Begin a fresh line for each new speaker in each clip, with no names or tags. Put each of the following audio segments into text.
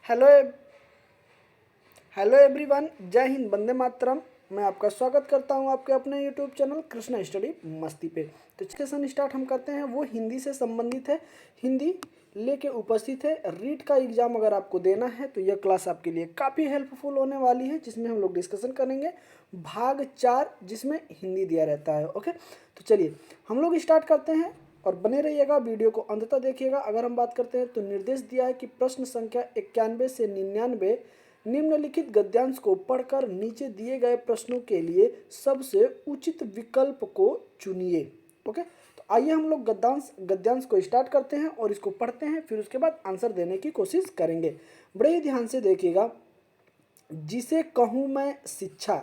Hello hello everyone, जय हिंद, वंदे मातरम। मैं आपका स्वागत करता हूं आपके अपने यूट्यूब चैनल कृष्णा स्टडी मस्ती पे। तो सेशन स्टार्ट हम करते हैं, वो हिंदी से संबंधित है। हिंदी लेके उपस्थित है। रीड का एग्जाम अगर आपको देना है तो यह क्लास आपके लिए काफ़ी हेल्पफुल होने वाली है, जिसमें हम लोग डिस्कशन करेंगे भाग 4, जिसमें हिंदी दिया रहता है। ओके, तो चलिए हम लोग स्टार्ट करते हैं और बने रहिएगा, वीडियो को अंत तक देखिएगा। अगर हम बात करते हैं तो निर्देश दिया है कि प्रश्न संख्या 91 से 99 निम्नलिखित गद्यांश को पढ़कर नीचे दिए गए प्रश्नों के लिए सबसे उचित विकल्प को चुनिए। ओके, तो आइए हम लोग गद्यांश को स्टार्ट करते हैं और इसको पढ़ते हैं, फिर उसके बाद आंसर देने की कोशिश करेंगे। बड़े ही ध्यान से देखिएगा। जिसे कहूँ मैं शिक्षा,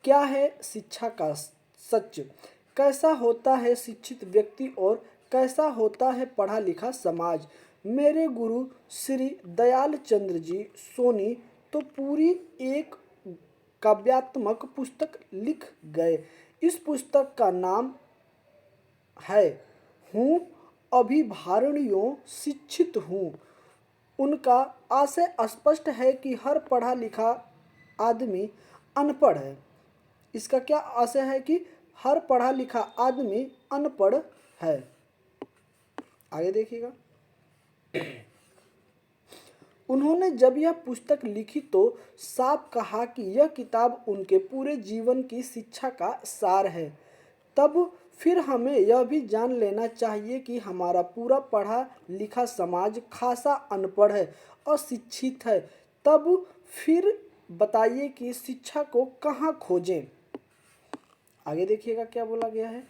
क्या है शिक्षा का सच, कैसा होता है शिक्षित व्यक्ति और कैसा होता है पढ़ा लिखा समाज। मेरे गुरु श्री दयाल चंद्र जी सोनी तो पूरी एक काव्यात्मक पुस्तक लिख गए। इस पुस्तक का नाम है हूँ अभिभारणियों शिक्षित हूँ। उनका आशय स्पष्ट है कि हर पढ़ा लिखा आदमी अनपढ़ है। इसका क्या आशय है कि हर पढ़ा लिखा आदमी अनपढ़ है। आगे देखिएगा। उन्होंने जब यह पुस्तक लिखी तो साफ कहा कि यह किताब उनके पूरे जीवन की शिक्षा का सार है। तब फिर हमें यह भी जान लेना चाहिए कि हमारा पूरा पढ़ा लिखा समाज खासा अनपढ़ है, अशिक्षित है। तब फिर बताइए कि शिक्षा को कहाँ खोजें। आगे देखिएगा क्या बोला गया है।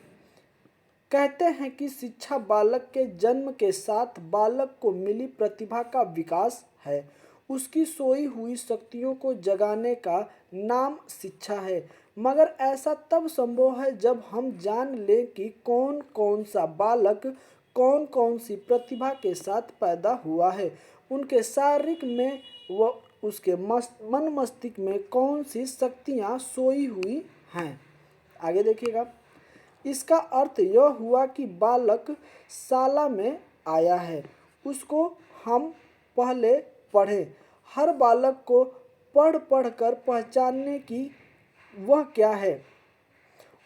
कहते हैं कि शिक्षा बालक के जन्म के साथ बालक को मिली प्रतिभा का विकास है। उसकी सोई हुई शक्तियों को जगाने का नाम शिक्षा है। मगर ऐसा तब संभव है जब हम जान लें कि कौन कौन सा बालक कौन कौन सी प्रतिभा के साथ पैदा हुआ है, उनके शारीरिक में व उसके मन मस्तिष्क में कौन सी शक्तियाँ सोई हुई हैं। आगे देखिएगा। इसका अर्थ यह हुआ कि बालक शाला में आया है, उसको हम पहले पढ़ें। हर बालक को पढ़ पढ़ कर पहचानने की वह क्या है,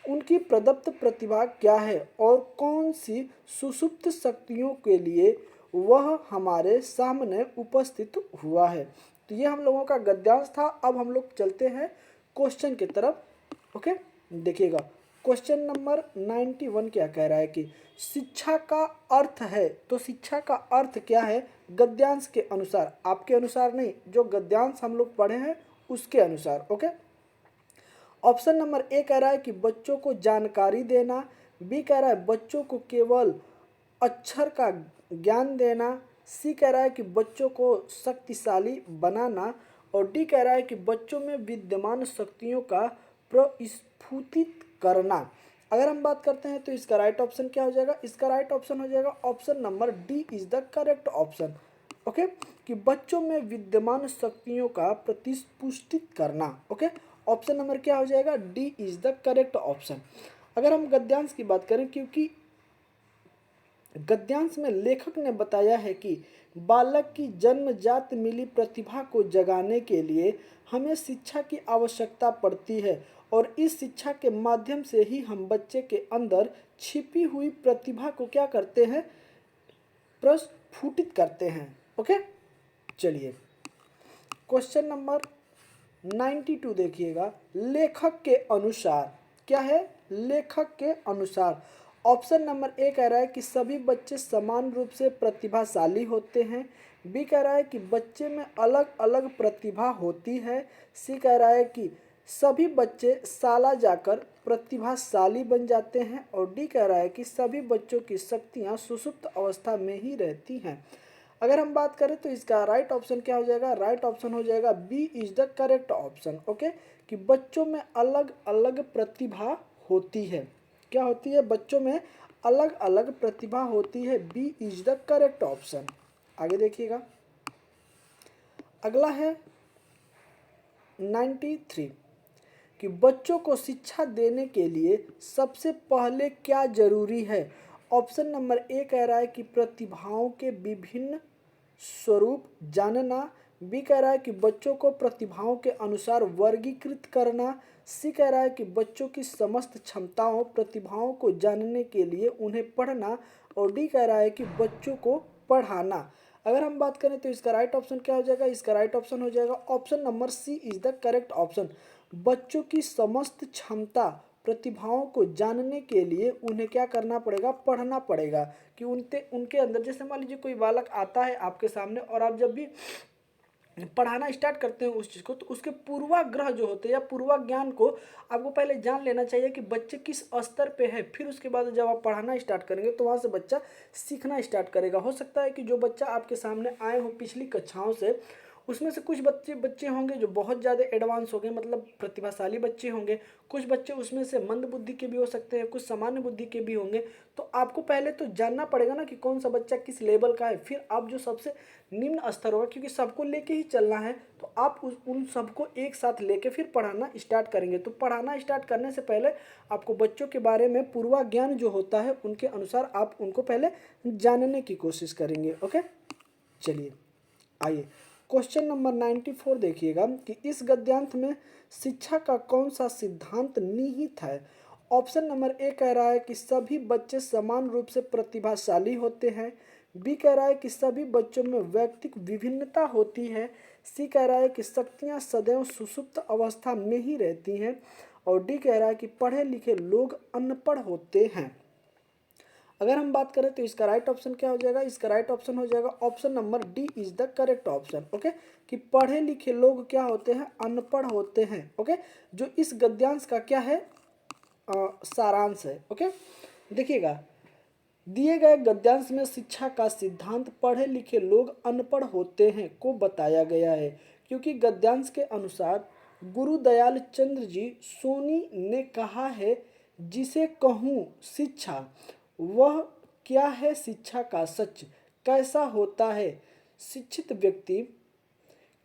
उनकी प्रदत्त प्रतिभा क्या है और कौन सी सुषुप्त शक्तियों के लिए वह हमारे सामने उपस्थित हुआ है। तो ये हम लोगों का गद्यांश था। अब हम लोग चलते हैं क्वेश्चन की तरफ। ओके, देखिएगा क्वेश्चन नंबर 91 क्या कह रहा है कि शिक्षा का अर्थ है। तो शिक्षा का अर्थ क्या है गद्यांश के अनुसार, आपके अनुसार नहीं, जो गद्यांश हम लोग पढ़े हैं उसके अनुसार। ओके, ऑप्शन नंबर ए कह रहा है कि बच्चों को जानकारी देना, बी कह रहा है बच्चों को केवल अक्षर का ज्ञान देना, सी कह रहा है कि बच्चों को शक्तिशाली बनाना और डी कह रहा है कि बच्चों में विद्यमान शक्तियों का प्रस्फुटित करना। अगर हम बात करते हैं तो इसका राइट ऑप्शन क्या हो जाएगा। इसका राइट ऑप्शन हो जाएगा option number D is the correct option. Okay, कि बच्चों में विद्यमान शक्तियों का प्रतिपुष्टित करना। ओके, ऑप्शन नंबर क्या हो जाएगा, D is the correct option. अगर हम गद्यांश की बात करें, क्योंकि गद्यांश में लेखक ने बताया है कि बालक की जन्मजात मिली प्रतिभा को जगाने के लिए हमें शिक्षा की आवश्यकता पड़ती है और इस शिक्षा के माध्यम से ही हम बच्चे के अंदर छिपी हुई प्रतिभा को क्या करते हैं, प्रस्फुटित करते हैं। ओके, चलिए क्वेश्चन नंबर 92 देखिएगा। लेखक के अनुसार क्या है, लेखक के अनुसार ऑप्शन नंबर ए कह रहा है कि सभी बच्चे समान रूप से प्रतिभाशाली होते हैं, बी कह रहा है कि बच्चे में अलग अलग प्रतिभा होती है, सी कह रहा है कि सभी बच्चे शाला जाकर प्रतिभाशाली बन जाते हैं और डी कह रहा है कि सभी बच्चों की शक्तियां सुषुप्त अवस्था में ही रहती हैं। अगर हम बात करें तो इसका राइट ऑप्शन क्या हो जाएगा, राइट ऑप्शन हो जाएगा B is the correct option. Okay, कि बच्चों में अलग अलग प्रतिभा होती है। क्या होती है, बच्चों में अलग अलग प्रतिभा होती है, B is the correct option. आगे देखिएगा। अगला है 93 कि बच्चों को शिक्षा देने के लिए सबसे पहले क्या जरूरी है। ऑप्शन नंबर ए कह रहा है कि प्रतिभाओं के विभिन्न स्वरूप जानना, बी कह रहा है कि बच्चों को प्रतिभाओं के अनुसार वर्गीकृत करना, सी कह रहा है कि बच्चों की समस्त क्षमताओं प्रतिभाओं को जानने के लिए उन्हें पढ़ना, और डी कह रहा है कि बच्चों को पढ़ाना। अगर हम बात करें तो इसका राइट ऑप्शन क्या हो जाएगा, इसका राइट ऑप्शन हो जाएगा option number C is the correct option. बच्चों की समस्त क्षमता प्रतिभाओं को जानने के लिए उन्हें क्या करना पड़ेगा, पढ़ना पड़ेगा। कि उनके अंदर, जैसे मान लीजिए कोई बालक आता है आपके सामने और आप जब भी पढ़ाना स्टार्ट करते हैं उस चीज़ को, तो उसके पूर्वाग्रह जो होते हैं या पूर्वाज्ञान को आपको पहले जान लेना चाहिए कि बच्चे किस स्तर पे है। फिर उसके बाद जब आप पढ़ाना स्टार्ट करेंगे तो वहाँ से बच्चा सीखना स्टार्ट करेगा। हो सकता है कि जो बच्चा आपके सामने आए हो पिछली कक्षाओं से, उसमें से कुछ बच्चे होंगे जो बहुत ज़्यादा एडवांस हो गए, मतलब प्रतिभाशाली बच्चे होंगे। कुछ बच्चे उसमें से मंद बुद्धि के भी हो सकते हैं, कुछ सामान्य बुद्धि के भी होंगे। तो आपको पहले तो जानना पड़ेगा ना कि कौन सा बच्चा किस लेवल का है, फिर आप जो सबसे निम्न स्तर होगा, क्योंकि सबको लेके ही चलना है, तो आप उन सबको एक साथ लेके फिर पढ़ाना स्टार्ट करेंगे। तो पढ़ाना स्टार्ट करने से पहले आपको बच्चों के बारे में पूर्वाज्ञान जो होता है उनके अनुसार आप उनको पहले जानने की कोशिश करेंगे। ओके, चलिए आइए क्वेश्चन नंबर 94 देखिएगा कि इस गद्यांश में शिक्षा का कौन सा सिद्धांत निहित है। ऑप्शन नंबर ए कह रहा है कि सभी बच्चे समान रूप से प्रतिभाशाली होते हैं, बी कह रहा है कि सभी बच्चों में व्यक्तिक विभिन्नता होती है, सी कह रहा है कि शक्तियाँ सदैव सुषुप्त अवस्था में ही रहती हैं, और डी कह रहा है कि पढ़े लिखे लोग अनपढ़ होते हैं। अगर हम बात करें तो इसका राइट ऑप्शन क्या हो जाएगा, इसका राइट ऑप्शन हो जाएगा option number D is the correct option. Okay, कि पढ़े लिखे लोग क्या होते हैं, अनपढ़ होते हैं। ओके, जो इस गद्यांश का क्या है, सारांश है। ओके, देखिएगा दिए गए गद्यांश में शिक्षा का सिद्धांत पढ़े लिखे लोग अनपढ़ होते हैं को बताया गया है, क्योंकि गद्यांश के अनुसार गुरुदयाल चंद्र जी सोनी ने कहा है, जिसे कहूँ शिक्षा वह क्या है, शिक्षा का सच कैसा होता है शिक्षित व्यक्ति,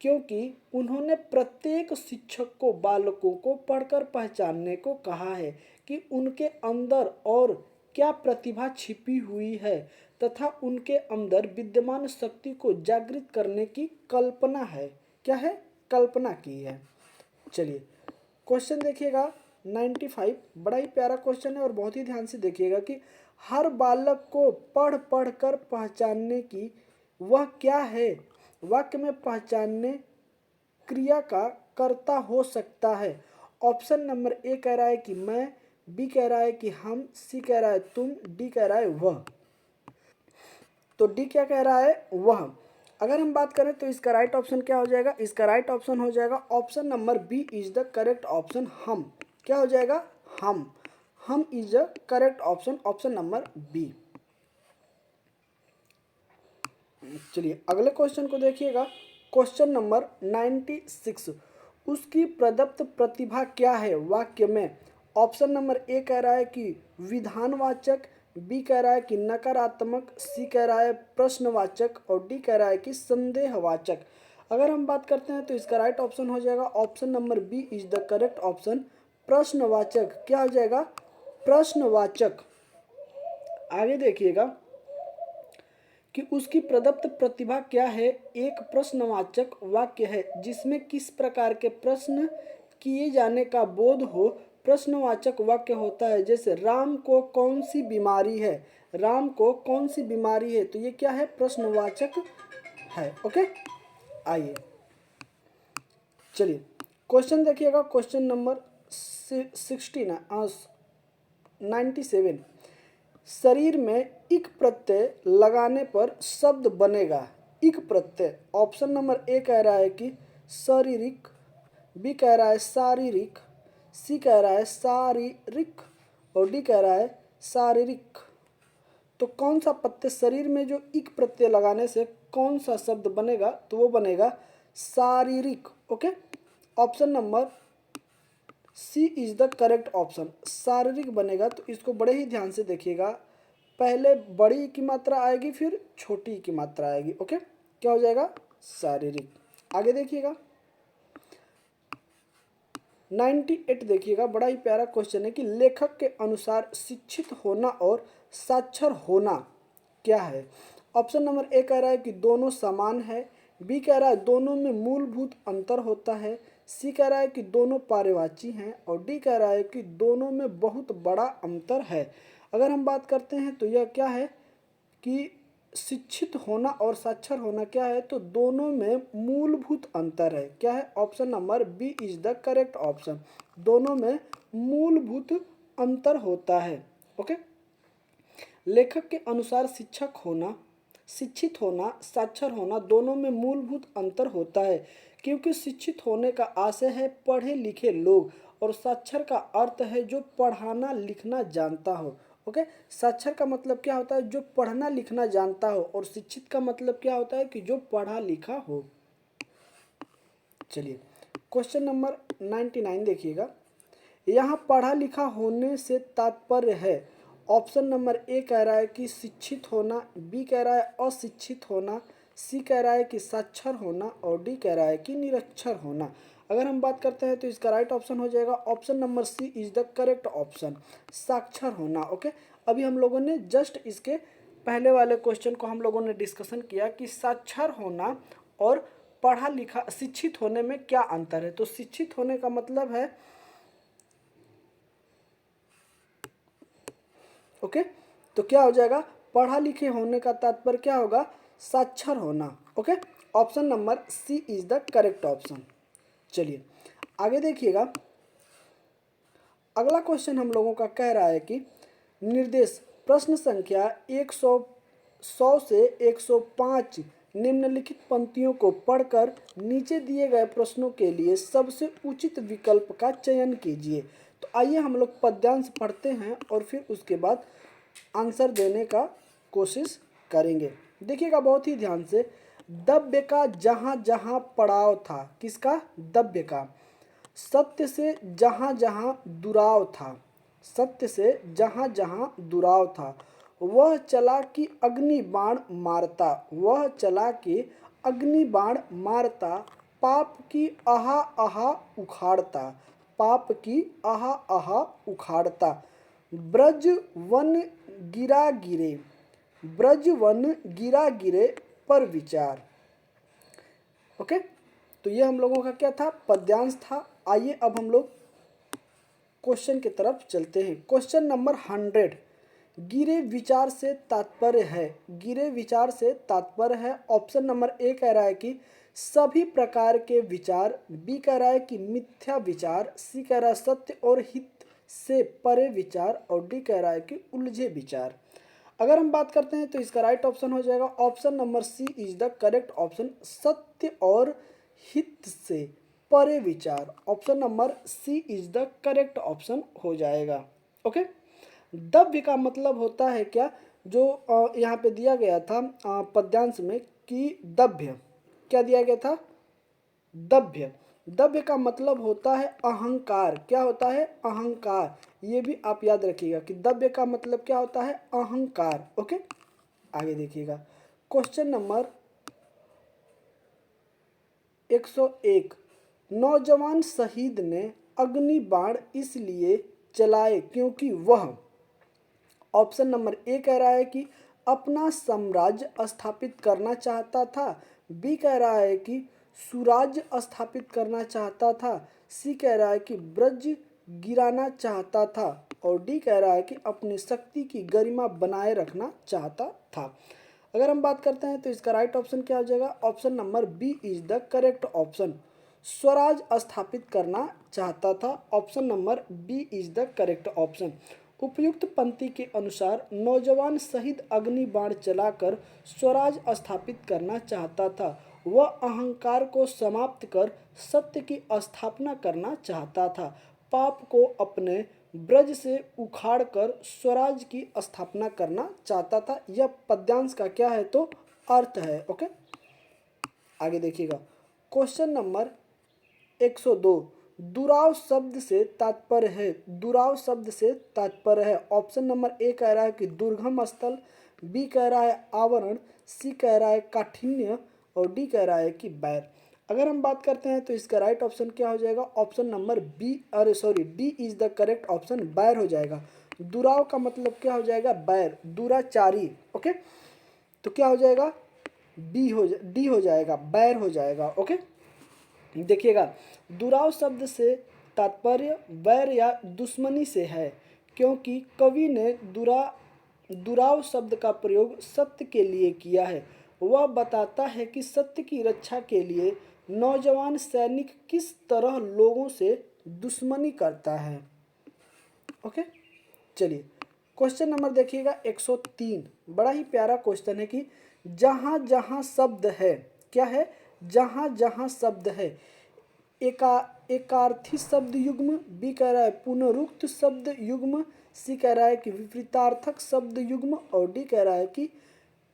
क्योंकि उन्होंने प्रत्येक शिक्षक को बालकों को पढ़कर पहचानने को कहा है कि उनके अंदर और क्या प्रतिभा छिपी हुई है तथा उनके अंदर विद्यमान शक्ति को जागृत करने की कल्पना है। क्या है, कल्पना की है। चलिए क्वेश्चन देखिएगा 95, बड़ा ही प्यारा क्वेश्चन है और बहुत ही ध्यान से देखिएगा कि हर बालक को पढ़ पढ़ कर पहचानने की वह क्या है, वाक्य में पहचानने क्रिया का कर्ता हो सकता है। ऑप्शन नंबर ए कह रहा है कि मैं, बी कह रहा है कि हम, सी कह रहा है तुम, डी कह रहा है वह। तो डी क्या कह रहा है, वह। अगर हम बात करें तो इसका राइट ऑप्शन क्या हो जाएगा, इसका राइट ऑप्शन हो जाएगा option number B is the correct option, हम। क्या हो जाएगा, हम is the correct option, option number B. चलिए अगले क्वेश्चन को देखिएगा, क्वेश्चन नंबर 96, उसकी प्रदत्त प्रतिभा क्या है वाक्य में। ऑप्शन नंबर ए कह रहा है कि विधानवाचक, बी कह रहा है कि नकारात्मक, सी कह रहा है प्रश्नवाचक, और डी कह रहा है कि संदेहवाचक। अगर हम बात करते हैं तो इसका राइट ऑप्शन हो जाएगा option number B is the correct option, प्रश्नवाचक। क्या हो जाएगा, प्रश्नवाचक। आगे देखिएगा कि उसकी प्रदत्त प्रतिभा क्या है, एक प्रश्नवाचक वाक्य है जिसमें किस प्रकार के प्रश्न किए जाने का बोध हो। प्रश्नवाचक वाक्य होता है जैसे राम को कौन सी बीमारी है, राम को कौन सी बीमारी है, तो ये क्या है, प्रश्नवाचक है। ओके, आइए चलिए क्वेश्चन देखिएगा, क्वेश्चन नंबर 97, शरीर में इक प्रत्यय लगाने पर शब्द बनेगा। इक प्रत्यय, ऑप्शन नंबर ए कह रहा है कि शारीरिक, बी कह रहा है शारीरिक, सी कह रहा है शारीरिक, और डी कह रहा है शारीरिक। तो कौन सा प्रत्यय, शरीर में जो इक प्रत्यय लगाने से कौन सा शब्द बनेगा, तो वो बनेगा शारीरिक। Okay, option number C is the correct option, शारीरिक बनेगा। तो इसको बड़े ही ध्यान से देखिएगा, पहले बड़ी की मात्रा आएगी फिर छोटी की मात्रा आएगी। ओके, क्या हो जाएगा, शारीरिक। आगे देखिएगा 98 देखिएगा, बड़ा ही प्यारा क्वेश्चन है कि लेखक के अनुसार शिक्षित होना और साक्षर होना क्या है। ऑप्शन नंबर ए कह रहा है कि दोनों समान है, बी कह रहा है दोनों में मूलभूत अंतर होता है, सी कह रहा है कि दोनों पर्यायवाची हैं, और डी कह रहा है कि दोनों में बहुत बड़ा अंतर है। अगर हम बात करते हैं तो यह क्या है कि शिक्षित होना और साक्षर होना क्या है, तो दोनों में मूलभूत अंतर है। क्या है? Option number B is the correct option. दोनों में मूलभूत अंतर होता है। ओके, लेखक के अनुसार शिक्षित होना, साक्षर होना दोनों में मूलभूत अंतर होता है, क्योंकि शिक्षित होने का आशय है पढ़े लिखे लोग, और साक्षर का अर्थ है जो पढ़ाना लिखना जानता हो। ओके, साक्षर का मतलब क्या होता है? जो पढ़ना लिखना जानता हो, और शिक्षित का मतलब क्या होता है? कि जो पढ़ा लिखा हो। चलिए, क्वेश्चन नंबर 99 देखिएगा। यहाँ पढ़ा लिखा होने से तात्पर्य है, ऑप्शन नंबर ए कह रहा है कि शिक्षित होना, बी कह रहा है अशिक्षित होना, सी कह रहा है कि साक्षर होना, और डी कह रहा है कि निरक्षर होना। अगर हम बात करते हैं तो इसका राइट ऑप्शन हो जाएगा option number C is the correct option, साक्षर होना। ओके, अभी हम लोगों ने जस्ट इसके पहले वाले क्वेश्चन को हम लोगों ने डिस्कशन किया कि साक्षर होना और पढ़ा लिखा शिक्षित होने में क्या अंतर है। तो शिक्षित होने का मतलब है, ओके, तो क्या हो जाएगा? पढ़ा लिखे होने का तात्पर्य क्या होगा? साक्षर होना। Okay, option number C is the correct option. चलिए आगे देखिएगा। अगला क्वेश्चन हम लोगों का कह रहा है कि निर्देश प्रश्न संख्या 100 से 105 निम्नलिखित पंक्तियों को पढ़कर नीचे दिए गए प्रश्नों के लिए सबसे उचित विकल्प का चयन कीजिए। तो आइए हम लोग पद्यांश पढ़ते हैं और फिर उसके बाद आंसर देने का कोशिश करेंगे। देखिएगा बहुत ही ध्यान से। दव्य का जहाँ जहाँ पड़ाव था, किसका? दव्य का। सत्य से जहाँ जहाँ दुराव था, सत्य से जहाँ जहाँ दुराव था, वह चला कि अग्नि बाण मारता, वह चला कि अग्नि बाण मारता, पाप की आहा आहा उखाड़ता, पाप की आहा आहा उखाड़ता, ब्रज वन गिरा गिरे, ब्रज वन गिरा गिरे पर विचार। ओके, तो ये हम लोगों का क्या था? पद्यांश था। आइए अब हम लोग क्वेश्चन की तरफ चलते हैं। क्वेश्चन नंबर 100, गिरे विचार से तात्पर्य है, गिरे विचार से तात्पर्य है। ऑप्शन नंबर ए कह रहा है कि सभी प्रकार के विचार, बी कह रहा है कि मिथ्या विचार, सी कह रहा है सत्य और हित से परे विचार, और डी कह रहा है कि उलझे विचार। अगर हम बात करते हैं तो इसका राइट ऑप्शन हो जाएगा option number C is the correct option, सत्य और हित से परे विचार। Option number C is the correct option हो जाएगा। ओके, दव्य का मतलब होता है क्या? जो यहाँ पे दिया गया था पद्यांश में कि दव्य, क्या दिया गया था? दव्य। दव्य का मतलब होता है अहंकार। क्या होता है? अहंकार। ये भी आप याद रखिएगा कि दव्य का मतलब क्या होता है? अहंकार। ओके, आगे देखिएगा। क्वेश्चन नंबर 101, नौजवान शहीद ने अग्नि बाण इसलिए चलाए क्योंकि वह, ऑप्शन नंबर ए कह रहा है कि अपना साम्राज्य स्थापित करना चाहता था, बी कह रहा है कि सुराज्य स्थापित करना चाहता था, सी कह रहा है कि ब्रज गिराना चाहता था, और डी कह रहा है कि अपनी शक्ति की गरिमा बनाए रखना चाहता था। अगर हम बात करते हैं तो इसका राइट ऑप्शन क्या हो जाएगा? Option number B is the correct option, स्वराज स्थापित करना चाहता था। Option number B is the correct option. उपयुक्त पंक्ति के अनुसार नौजवान शहीद अग्नि बाण चलाकर स्वराज स्थापित करना चाहता था। वह अहंकार को समाप्त कर सत्य की स्थापना करना चाहता था। पाप को अपने ब्रज से उखाड़कर स्वराज की स्थापना करना चाहता था। यह पद्यांश का क्या है? तो अर्थ है। ओके, आगे देखिएगा। क्वेश्चन नंबर 102, दुराव शब्द से तात्पर्य है, दुराव शब्द से तात्पर्य है। ऑप्शन नंबर ए कह रहा है कि दुर्गम स्थल, बी कह रहा है आवरण, सी कह रहा है काठिन्य, और डी कह रहा है कि बैर। अगर हम बात करते हैं तो इसका राइट ऑप्शन क्या हो जाएगा? ऑप्शन नंबर बी, अरे sorry, D is the correct option, बैर हो जाएगा। दुराव का मतलब क्या हो जाएगा? बैर, दुराचारी। ओके, तो क्या हो जाएगा? डी हो जाएगा, बैर हो जाएगा। ओके, देखिएगा, दुराव शब्द से तात्पर्य वैर या दुश्मनी से है, क्योंकि कवि ने दुराव शब्द का प्रयोग सत्य के लिए किया है। वह बताता है कि सत्य की रक्षा के लिए नौजवान सैनिक किस तरह लोगों से दुश्मनी करता है। ओके, चलिए क्वेश्चन नंबर देखिएगा 103, बड़ा ही प्यारा क्वेश्चन है कि जहाँ जहाँ शब्द है, क्या है, जहाँ जहाँ शब्द है, एकार्थी शब्द युग्म, बी कह रहा है पुनरुक्त शब्द युग्म, सी कह रहा है कि विपरीतार्थक शब्द युग्म, और डी कह रहा है कि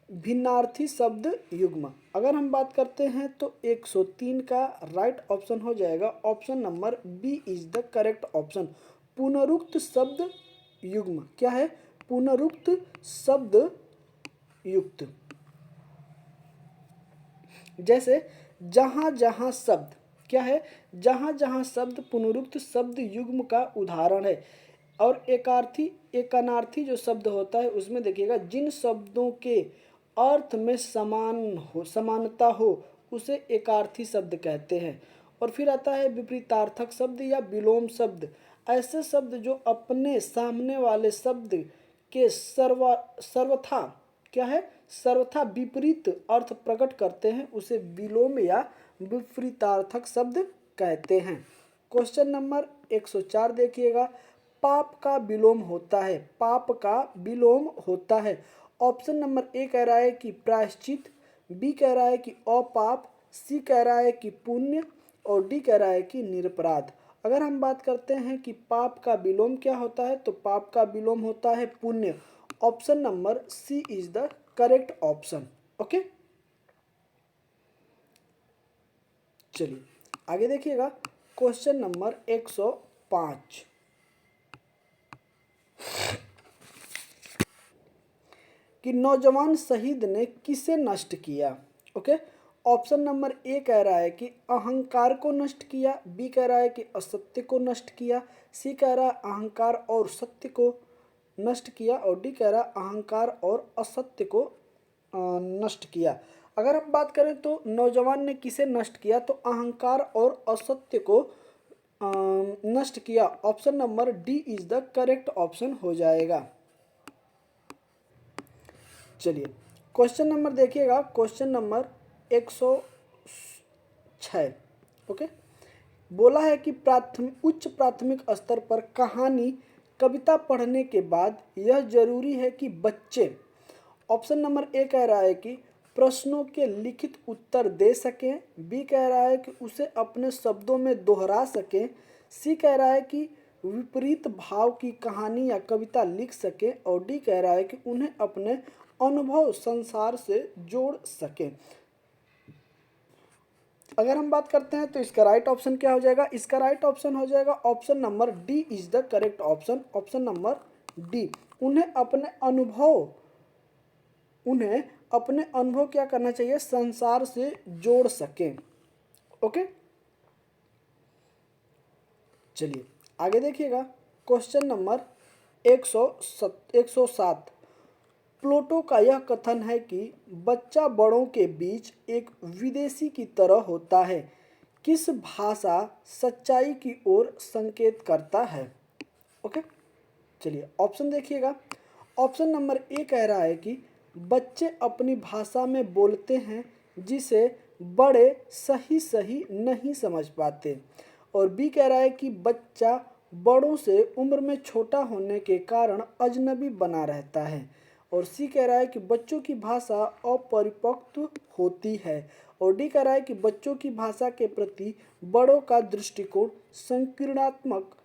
भिन्नार्थी शब्द युग्म। अगर हम बात करते हैं तो 103 का राइट ऑप्शन हो जाएगा option number B is the correct option, पुनरुक्त शब्द युग्म। क्या है, पुनरुक्त शब्द युक्त। जैसे जहाँ जहाँ शब्द, क्या है, जहाँ जहाँ शब्द पुनरुक्त शब्द युग्म का उदाहरण है। और एकानार्थी जो शब्द होता है उसमें देखिएगा जिन शब्दों के अर्थ में समानता हो उसे एकार्थी शब्द कहते हैं। और फिर आता है विपरीतार्थक शब्द या विलोम शब्द, ऐसे शब्द जो अपने सामने वाले शब्द के सर्वथा, क्या है, सर्वथा विपरीत अर्थ प्रकट करते हैं, उसे विलोम या विपरीतार्थक शब्द कहते हैं। क्वेश्चन नंबर 104 देखिएगा, पाप का विलोम होता है, पाप का विलोम होता है। ऑप्शन नंबर ए कह रहा है कि प्रायश्चित, बी कह रहा है कि अपाप, सी कह रहा है कि पुण्य, और डी कह रहा है कि निरपराध। अगर हम बात करते हैं कि पाप का विलोम क्या होता है, तो पाप का विलोम होता है पुण्य। Option number C is the correct option. Okay, चलिए आगे देखिएगा, क्वेश्चन नंबर 105, कि नौजवान शहीद ने किसे नष्ट किया। ओके, ऑप्शन नंबर ए कह रहा है कि अहंकार को नष्ट किया, बी कह रहा है कि असत्य को नष्ट किया, सी कह रहा है अहंकार और सत्य को नष्ट किया, और डी कह रहा है अहंकार और असत्य को नष्ट किया। अगर हम बात करें तो नौजवान ने किसे नष्ट किया, तो अहंकार और असत्य को नष्ट किया। Option number D is the correct option हो जाएगा। चलिए क्वेश्चन नंबर देखिएगा, क्वेश्चन नंबर 106। ओके, बोला है कि उच्च प्राथमिक स्तर पर कहानी कविता पढ़ने के बाद यह जरूरी है कि बच्चे, ऑप्शन नंबर ए कह रहा है कि प्रश्नों के लिखित उत्तर दे सकें, बी कह रहा है कि उसे अपने शब्दों में दोहरा सकें, सी कह रहा है कि विपरीत भाव की कहानी या कविता लिख सकें, और डी कह रहा है कि उन्हें अपने अनुभव संसार से जोड़ सकें। अगर हम बात करते हैं तो इसका राइट ऑप्शन क्या हो जाएगा, इसका राइट ऑप्शन हो जाएगा option number D is the correct option, option number D. उन्हें अपने अनुभव क्या करना चाहिए, संसार से जोड़ सकें। ओके, चलिए आगे देखिएगा, क्वेश्चन नंबर 107। प्लेटो का यह कथन है कि बच्चा बड़ों के बीच एक विदेशी की तरह होता है, किस भाषा सच्चाई की ओर संकेत करता है। ओके, चलिए ऑप्शन देखिएगा, ऑप्शन नंबर ए कह रहा है कि बच्चे अपनी भाषा में बोलते हैं जिसे बड़े सही सही नहीं समझ पाते, और बी कह रहा है कि बच्चा बड़ों से उम्र में छोटा होने के कारण अजनबी बना रहता है, और सी कह रहा है कि बच्चों की भाषा अपरिपक्व होती है, और डी कह रहा है कि बच्चों की भाषा के प्रति बड़ों का दृष्टिकोण संकीर्णात्मक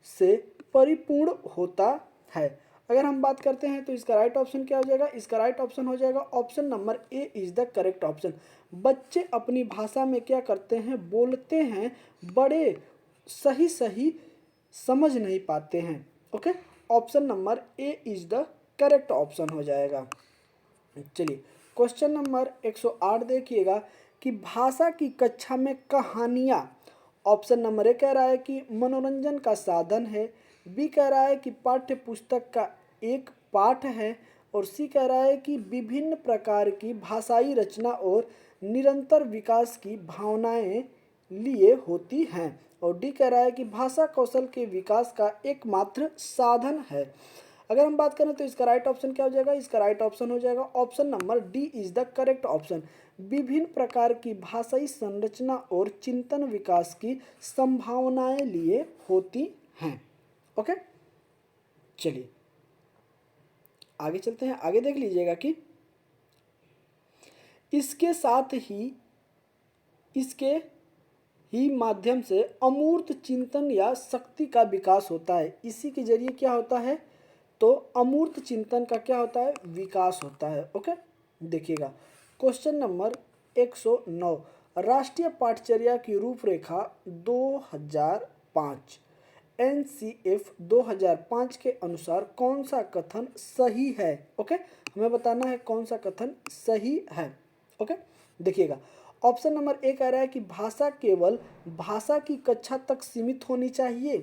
से परिपूर्ण होता है। अगर हम बात करते हैं तो इसका राइट ऑप्शन क्या हो जाएगा, इसका राइट ऑप्शन हो जाएगा option number A is the correct option. बच्चे अपनी भाषा में क्या करते हैं, बोलते हैं, बड़े सही सही समझ नहीं पाते हैं। Okay, option number A is the correct option हो जाएगा। चलिए क्वेश्चन नंबर 108 देखिएगा, कि भाषा की कक्षा में कहानियाँ, ऑप्शन नंबर ए कह रहा है कि मनोरंजन का साधन है, बी कह रहा है कि पाठ्य पुस्तक का एक पाठ है, और सी कह रहा है कि विभिन्न प्रकार की भाषाई रचना और निरंतर विकास की भावनाएं लिए होती हैं। और डी कह रहा है कि भाषा कौशल के विकास का एकमात्र साधन है। अगर हम बात करें तो इसका राइट ऑप्शन क्या हो जाएगा? इसका राइट ऑप्शन हो जाएगा option number D is the correct option. विभिन्न प्रकार की भाषाई संरचना और चिंतन विकास की संभावनाएं लिए होती हैं। ओके, चलिए आगे चलते हैं। आगे देख लीजिएगा कि इसके साथ ही इसके ही माध्यम से अमूर्त चिंतन या शक्ति का विकास होता है। इसी के जरिए क्या होता है? तो अमूर्त चिंतन का क्या होता है? विकास होता है। ओके, देखिएगा क्वेश्चन नंबर 109, राष्ट्रीय पाठचर्या की रूपरेखा 2005 NCF 2005 के अनुसार कौन सा कथन सही है? ओके, हमें बताना है कौन सा कथन सही है। ओके, देखिएगा ऑप्शन नंबर ए कह रहा है कि भाषा केवल भाषा की कक्षा तक सीमित होनी चाहिए।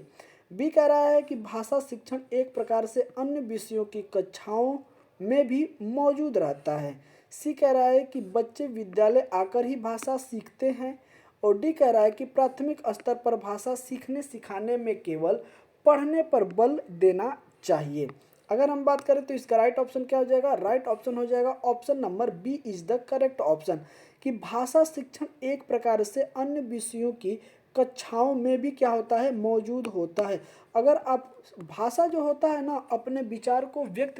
बी कह रहा है कि भाषा शिक्षण एक प्रकार से अन्य विषयों की कक्षाओं में भी मौजूद रहता है। सी कह रहा है कि बच्चे विद्यालय आकर ही भाषा सीखते हैं। और डी कह रहा है कि प्राथमिक स्तर पर भाषा सीखने सिखाने में केवल पढ़ने पर बल देना चाहिए। अगर हम बात करें तो इसका राइट ऑप्शन क्या हो जाएगा? राइट ऑप्शन हो जाएगा option number B is the correct option, कि भाषा शिक्षण एक प्रकार से अन्य विषयों की कक्षाओं में भी क्या होता है? मौजूद होता है। अगर आप भाषा जो होता है ना, अपने विचार को व्यक्त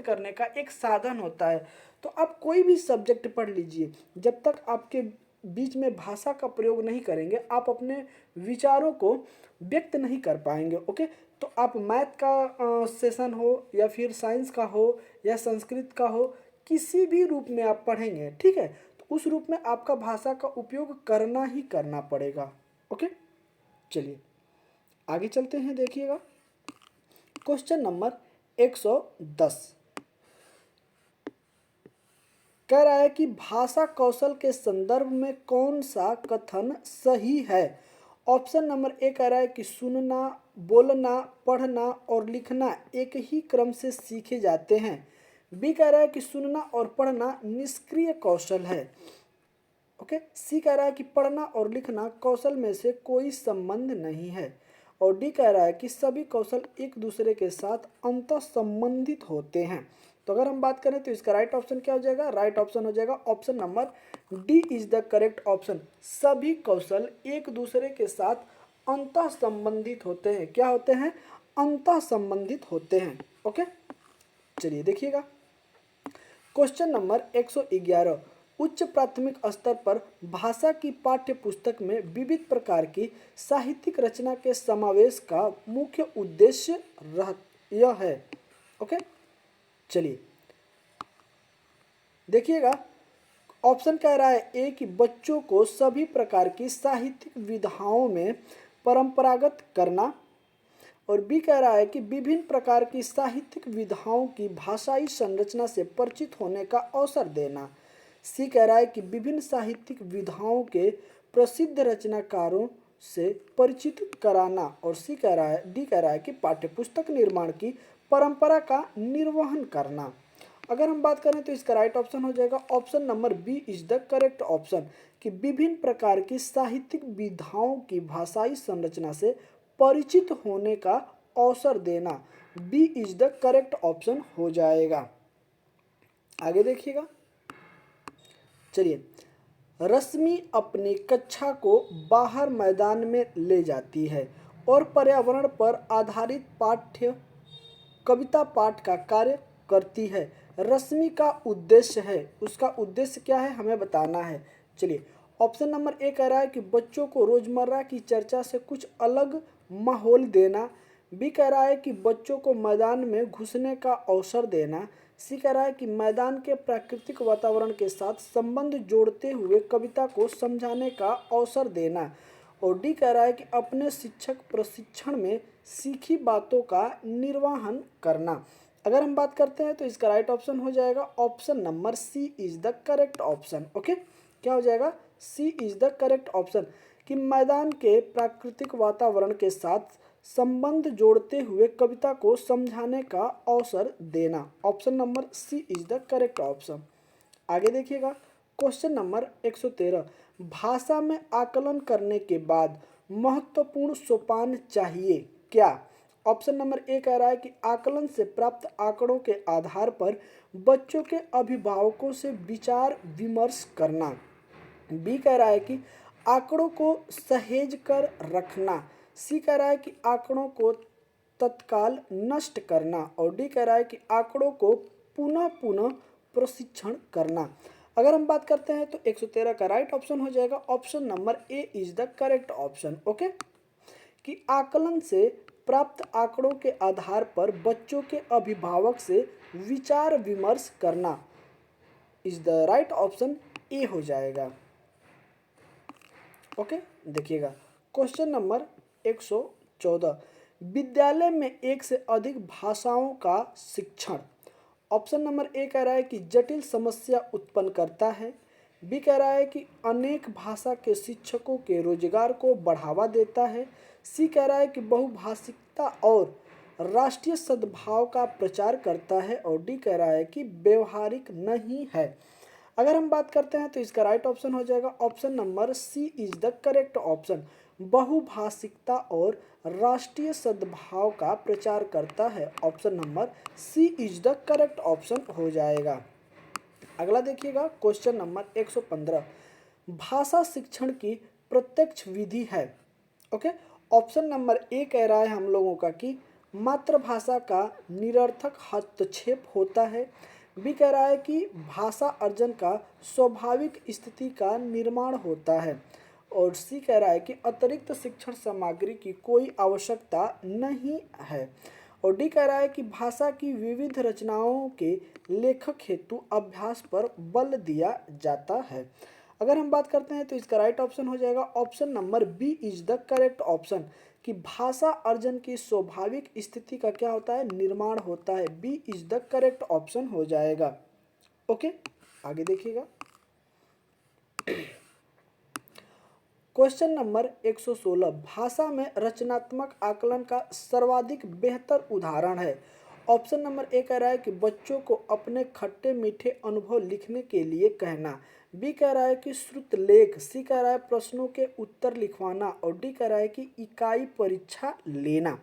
करने का एक साधन होता है। तो आप कोई भी सब्जेक्ट पढ़ लीजिए, जब तक आपके बीच में भाषा का प्रयोग नहीं करेंगे आप अपने विचारों को व्यक्त नहीं कर पाएंगे। ओके, तो आप मैथ का सेशन हो या फिर साइंस का हो या संस्कृत का हो, किसी भी रूप में आप पढ़ेंगे, ठीक है, तो उस रूप में आपका भाषा का उपयोग करना ही करना पड़ेगा। ओके, चलिए आगे चलते हैं। देखिएगा क्वेश्चन नंबर 110 कह रहा है कि भाषा कौशल के संदर्भ में कौन सा कथन सही है? ऑप्शन नंबर ए कह रहा है कि सुनना, बोलना, पढ़ना और लिखना एक ही क्रम से सीखे जाते हैं। बी कह रहा है कि सुनना और पढ़ना निष्क्रिय कौशल है। ओके, सी कह रहा है कि पढ़ना और लिखना कौशल में से कोई संबंध नहीं है। और डी कह रहा है कि सभी कौशल एक दूसरे के साथ अंतः संबंधित होते हैं। तो अगर हम बात करें तो इसका राइट ऑप्शन क्या हो जाएगा? राइट ऑप्शन हो जाएगा option number D is the correct option. सभी कौशल एक दूसरे के साथ अंतः संबंधित होते हैं। क्या होते हैं? अंतः संबंधित होते हैं। ओके, चलिए देखिएगा क्वेश्चन नंबर 111, उच्च प्राथमिक स्तर पर भाषा की पाठ्य पुस्तक में विविध प्रकार की साहित्यिक रचना के समावेश का मुख्य उद्देश्य यह है। ओके, चलिए देखिएगा ऑप्शन कह रहा है ए कि बच्चों को सभी प्रकार की साहित्यिक विधाओं में परंपरागत करना। और बी कह रहा है कि विभिन्न प्रकार की साहित्यिक विधाओं की भाषाई संरचना से परिचित होने का अवसर देना। सी कह रहा है कि विभिन्न साहित्यिक विधाओं के प्रसिद्ध रचनाकारों से परिचित कराना। और डी कह रहा है कि पाठ्यपुस्तक निर्माण की परंपरा का निर्वहन करना। अगर हम बात करें तो इसका राइट ऑप्शन हो जाएगा option number B is the correct option, कि विभिन्न प्रकार की साहित्यिक विधाओं की भाषाई संरचना से परिचित होने का अवसर देना। B is the correct option हो जाएगा। आगे देखिएगा, चलिए रश्मि अपनी कक्षा को बाहर मैदान में ले जाती है और पर्यावरण पर आधारित पाठ्य कविता पाठ का कार्य करती है। रश्मि का उद्देश्य है, उसका उद्देश्य क्या है हमें बताना है। चलिए ऑप्शन नंबर ए कह रहा है कि बच्चों को रोजमर्रा की चर्चा से कुछ अलग माहौल देना। बी कह रहा है कि बच्चों को मैदान में घुसने का अवसर देना। सी कह रहा है कि मैदान के प्राकृतिक वातावरण के साथ संबंध जोड़ते हुए कविता को समझाने का अवसर देना। और डी कह रहा है कि अपने शिक्षक प्रशिक्षण में सीखी बातों का निर्वहन करना। अगर हम बात करते हैं तो इसका राइट ऑप्शन हो जाएगा option number C is the correct option. Okay, क्या हो जाएगा? C is the correct option, कि मैदान के प्राकृतिक वातावरण के साथ संबंध जोड़ते हुए कविता को समझाने का अवसर देना। Option number C is the correct option. आगे देखिएगा क्वेश्चन नंबर 113, भाषा में आकलन करने के बाद महत्वपूर्ण सोपान चाहिए क्या? ऑप्शन नंबर ए कह रहा है कि आकलन से प्राप्त आंकड़ों के आधार पर बच्चों के अभिभावकों से विचार विमर्श करना। बी कह रहा है कि आंकड़ों को सहेज कर रखना। सी कह रहा है कि आंकड़ों को तत्काल नष्ट करना। और डी कह रहा है कि आंकड़ों को पुनः पुनः प्रशिक्षण करना। अगर हम बात करते हैं तो 113 का राइट ऑप्शन हो जाएगा option number A is the correct option. Okay, कि आकलन से प्राप्त आंकड़ों के आधार पर बच्चों के अभिभावक से विचार विमर्श करना is the right option A हो जाएगा। ओके, देखिएगा क्वेश्चन नंबर 114, विद्यालय में एक से अधिक भाषाओं का शिक्षण। ऑप्शन नंबर ए कह रहा है कि जटिल समस्या उत्पन्न करता है। बी कह रहा है कि अनेक भाषा के शिक्षकों के रोजगार को बढ़ावा देता है। सी कह रहा है कि बहुभाषिकता और राष्ट्रीय सद्भाव का प्रचार करता है। और डी कह रहा है कि व्यवहारिक नहीं है। अगर हम बात करते हैं तो इसका राइट ऑप्शन हो जाएगा option number C is the correct option. बहुभाषिकता और राष्ट्रीय सद्भाव का प्रचार करता है। Option number C is the correct option हो जाएगा। अगला देखिएगा क्वेश्चन नंबर 115, भाषा शिक्षण की प्रत्यक्ष विधि है। ओके, ऑप्शन नंबर ए कह रहा है हम लोगों का कि मातृभाषा का निरर्थक हस्तक्षेप होता है। बी कह रहा है कि भाषा अर्जन का स्वाभाविक स्थिति का निर्माण होता है। और सी कह रहा है कि अतिरिक्त शिक्षण सामग्री की कोई आवश्यकता नहीं है। और डी कह रहा है कि भाषा की विविध रचनाओं के लेखक हेतु अभ्यास पर बल दिया जाता है। अगर हम बात करते हैं तो इसका राइट ऑप्शन हो जाएगा option number B is the correct option, कि भाषा अर्जन की स्वाभाविक स्थिति का क्या होता है, निर्माण होता है। B is the correct option हो जाएगा। ओके, आगे देखिएगा क्वेश्चन नंबर 116, भाषा में रचनात्मक आकलन का सर्वाधिक बेहतर उदाहरण है। ऑप्शन नंबर ए कह रहा है कि बच्चों को अपने खट्टे मीठे अनुभव लिखने के लिए कहना। बी कह रहा है कि श्रुत लेख। सी कह रहा है प्रश्नों के उत्तर लिखवाना। और डी कह रहा है कि इकाई परीक्षा लेना।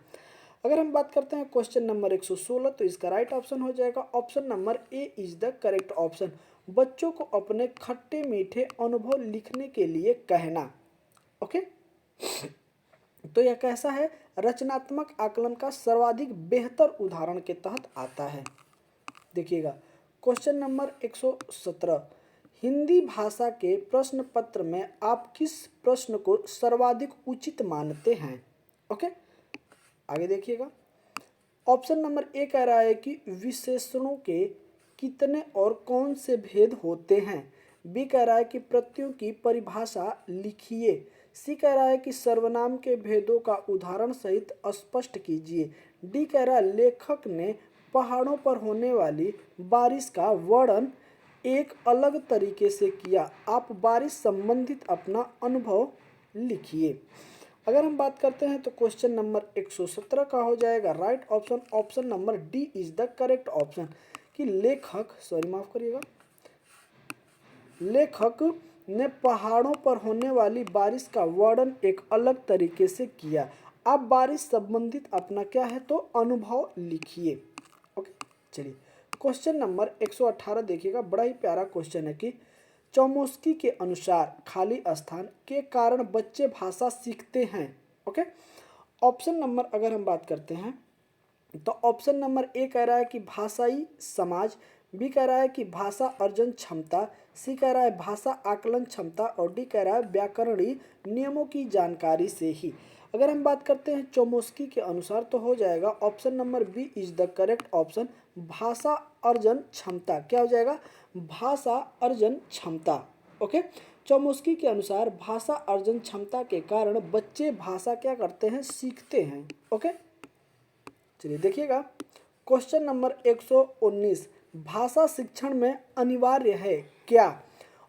अगर हम बात करते हैं क्वेश्चन नंबर 116 तो इसका राइट ऑप्शन हो जाएगा option number A is the correct option. बच्चों को अपने खट्टे मीठे अनुभव लिखने के लिए कहना। ओके, तो यह कैसा है, रचनात्मक आकलन का सर्वाधिक बेहतर उदाहरण के तहत आता है। देखिएगा क्वेश्चन नंबर 117, हिंदी भाषा के प्रश्न पत्र में आप किस प्रश्न को सर्वाधिक उचित मानते हैं? ओके, आगे देखिएगा ऑप्शन नंबर ए कह रहा है कि विशेषणों के कितने और कौन से भेद होते हैं। बी कह रहा है कि प्रत्ययों की परिभाषा लिखिए। सी कह रहा है कि सर्वनाम के भेदों का उदाहरण सहित स्पष्ट कीजिए। डी कह रहा है लेखक ने पहाड़ों पर होने वाली बारिश का वर्णन एक अलग तरीके से किया। आप बारिश संबंधित अपना अनुभव लिखिए। अगर हम बात करते हैं तो क्वेश्चन नंबर 117 का हो जाएगा right option option number D is the correct option, कि लेखक ने पहाड़ों पर होने वाली बारिश का वर्णन एक अलग तरीके से किया। आप बारिश संबंधित अपना क्या है तो अनुभव लिखिए। ओके, चलिए क्वेश्चन नंबर 118 देखिएगा, बड़ा ही प्यारा क्वेश्चन है कि चौमोस्की के अनुसार खाली स्थान के कारण बच्चे भाषा सीखते हैं। ओके, ऑप्शन नंबर अगर हम बात करते हैं तो ऑप्शन नंबर ए कह रहा है कि भाषाई समाज। बी कह रहा है कि भाषा अर्जन क्षमता। सी कह रहा है भाषा आकलन क्षमता। और डी कह रहा है व्याकरणीय नियमों की जानकारी से ही। अगर हम बात करते हैं चौमोस्की के अनुसार तो हो जाएगा option number B is the correct option, भाषा अर्जन क्षमता। क्या हो जाएगा, भाषा अर्जन क्षमता। ओके, चौमोस्की के अनुसार भाषा अर्जन क्षमता के कारण बच्चे भाषा क्या करते हैं, सीखते हैं। ओके, चलिए देखिएगा क्वेश्चन नंबर 119, भाषा शिक्षण में अनिवार्य है क्या?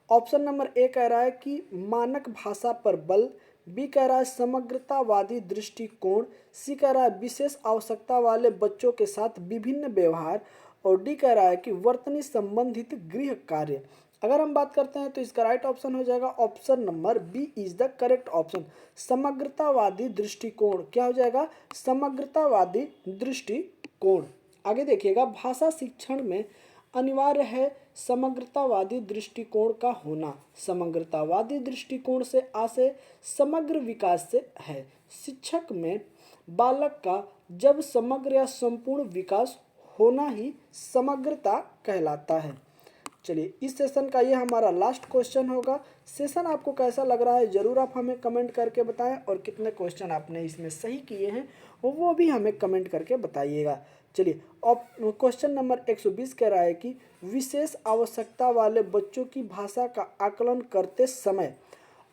ऑप्शन नंबर ए कह रहा है कि मानक भाषा पर बल। बी कह रहा है समग्रतावादी दृष्टिकोण, सी कह रहा है विशेष आवश्यकता वाले बच्चों के साथ विभिन्न व्यवहार, और डी कह रहा है कि वर्तनी संबंधित गृह कार्य। अगर हम बात करते हैं तो इसका राइट ऑप्शन हो जाएगा option number B is the correct option, समग्रतावादी दृष्टिकोण। क्या हो जाएगा? समग्रतावादी दृष्टिकोण। आगे देखिएगा, भाषा शिक्षण में अनिवार्य है समग्रतावादी दृष्टिकोण का होना। समग्रतावादी दृष्टिकोण से आशय समग्र विकास से है। शिक्षक में बालक का जब समग्र या संपूर्ण विकास होना ही समग्रता कहलाता है। चलिए, इस सेशन का ये हमारा लास्ट क्वेश्चन होगा। सेशन आपको कैसा लग रहा है ज़रूर आप हमें कमेंट करके बताएं, और कितने क्वेश्चन आपने इसमें सही किए हैं वो भी हमें कमेंट करके बताइएगा। चलिए, अब क्वेश्चन नंबर 120 कह रहा है कि विशेष आवश्यकता वाले बच्चों की भाषा का आकलन करते समय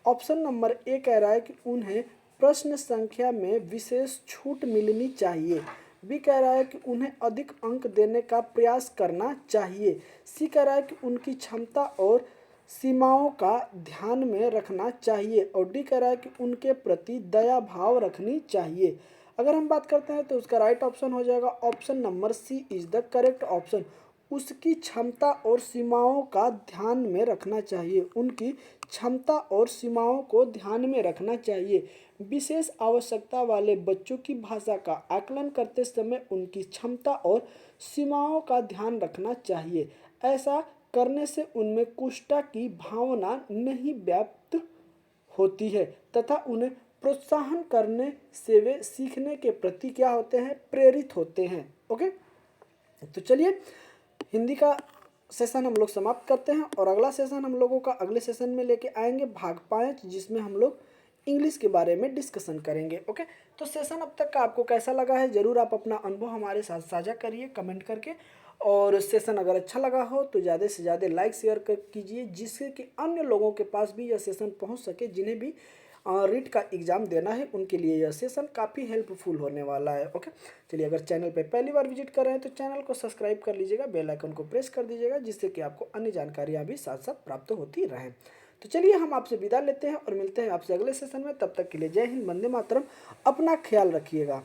ऑप्शन नंबर ए कह रहा है कि उन्हें प्रश्न संख्या में विशेष छूट मिलनी चाहिए। बी कह रहा है कि उन्हें अधिक अंक देने का प्रयास करना चाहिए। सी कह रहा है कि उनकी क्षमता और सीमाओं का ध्यान में रखना चाहिए, और डी कह रहा है कि उनके प्रति दया भाव रखनी चाहिए। अगर हम बात करते हैं तो उसका राइट ऑप्शन हो जाएगा option number C is the correct option, उसकी क्षमता और सीमाओं का ध्यान में रखना चाहिए। उनकी क्षमता और सीमाओं को ध्यान में रखना चाहिए। विशेष आवश्यकता वाले बच्चों की भाषा का आकलन करते समय उनकी क्षमता और सीमाओं का ध्यान रखना चाहिए। ऐसा करने से उनमें कुष्ठा की भावना नहीं व्याप्त होती है तथा उन्हें प्रोत्साहन करने से वे सीखने के प्रति क्या होते हैं? प्रेरित होते हैं। ओके, तो चलिए हिंदी का सेशन हम लोग समाप्त करते हैं, और अगला सेशन हम लोगों का अगले सेशन में लेके आएंगे भाग 5, जिसमें हम लोग इंग्लिश के बारे में डिस्कशन करेंगे। ओके, तो सेशन अब तक का आपको कैसा लगा है ज़रूर आप अपना अनुभव हमारे साथ साझा करिए कमेंट करके, और सेशन अगर अच्छा लगा हो तो ज़्यादा से ज़्यादा लाइक शेयर कीजिए, जिससे कि अन्य लोगों के पास भी यह सेशन पहुंच सके जिन्हें भी रीट का एग्ज़ाम देना है, उनके लिए यह सेशन काफ़ी हेल्पफुल होने वाला है। ओके, चलिए, अगर चैनल पे पहली बार विजिट कर रहे हैं तो चैनल को सब्सक्राइब कर लीजिएगा, बेल आइकन को प्रेस कर दीजिएगा, जिससे कि आपको अन्य जानकारियाँ भी साथ साथ प्राप्त होती रहें। तो चलिए, हम आपसे विदा लेते हैं और मिलते हैं आपसे अगले सेशन में। तब तक के लिए जय हिंद, वंदे मातरम, अपना ख्याल रखिएगा।